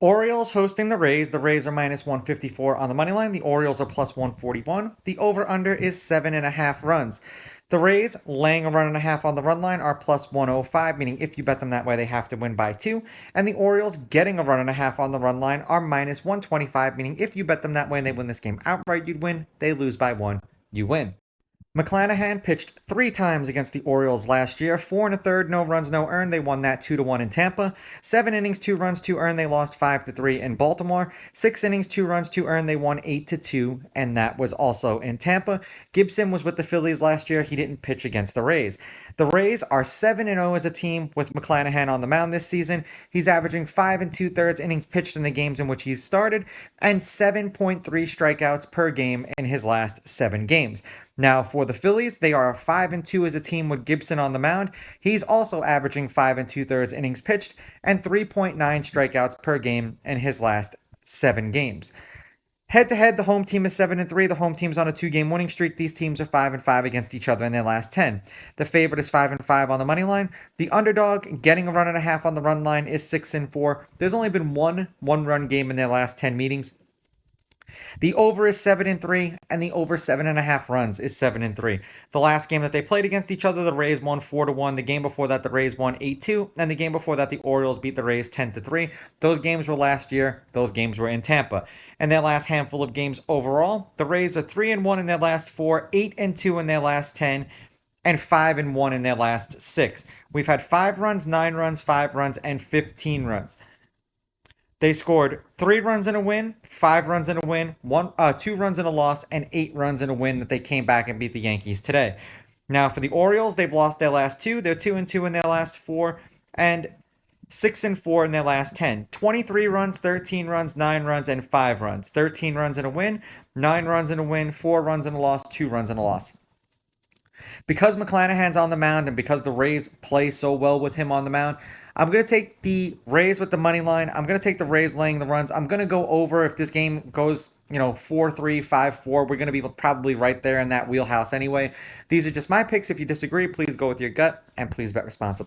Orioles hosting the Rays. The Rays are minus 154 on the money line. The Orioles are plus 141. The over-under is 7.5 runs. The Rays, laying a run and a half on the run line, are plus 105, meaning if you bet them that way, they have to win by 2. And the Orioles, getting a run and a half on the run line, are minus 125, meaning if you bet them that way and they win this game outright, you'd win. They lose by 1, you win. McClanahan pitched 3 times against the Orioles last year. 4 1/3, no runs, no earned. They won that 2-1 in Tampa. 7 innings, 2 runs, 2 earned. They lost 5-3 in Baltimore. 6 innings, 2 runs, 2 earned. They won 8-2, and that was also in Tampa. Gibson was with the Phillies last year. He didn't pitch against the Rays. The Rays are 7-0 as a team with McClanahan on the mound this season. He's averaging 5 2/3 innings pitched in the games in which he's started, and 7.3 strikeouts per game in his last 7 games. Now, for the Phillies, they are 5-2 as a team with Gibson on the mound. He's also averaging 5 2/3 innings pitched and 3.9 strikeouts per game in his last 7 games. Head-to-head, the home team is 7-3. The home team's on a 2-game winning streak. These teams are 5-5 against each other in their last 10. The favorite is 5-5 on the money line. The underdog, getting a run and a half on the run line, is 6-4. There's only been one-run game in their last 10 meetings. The over is 7-3, and the over 7.5 runs is 7-3. The last game that they played against each other, the Rays won 4-1. The game before that, the Rays won 8-2, and the game before that, the Orioles beat the Rays 10-3. Those games were last year. Those games were in Tampa. And their last handful of games overall, the Rays are 3-1 in their last 4, 8-2 in their last 10, and 5-1 in their last 6. We've had 5 runs, 9 runs, 5 runs, and 15 runs. They scored 3 runs in a win, 5 runs in a win, 2 runs in a loss, and 8 runs in a win that they came back and beat the Yankees today. Now, for the Orioles, they've lost their last 2. They're 2-2 in their last 4, and 6-4 in their last 10. 23 runs, 13 runs, 9 runs, and 5 runs. 13 runs in a win, 9 runs in a win, 4 runs in a loss, 2 runs in a loss. Because McClanahan's on the mound and because the Rays play so well with him on the mound, I'm going to take the Rays with the money line. I'm going to take the Rays laying the runs. I'm going to go over if this game goes, 4-3, 5-4. We're going to be probably right there in that wheelhouse anyway. These are just my picks. If you disagree, please go with your gut and please bet responsibly.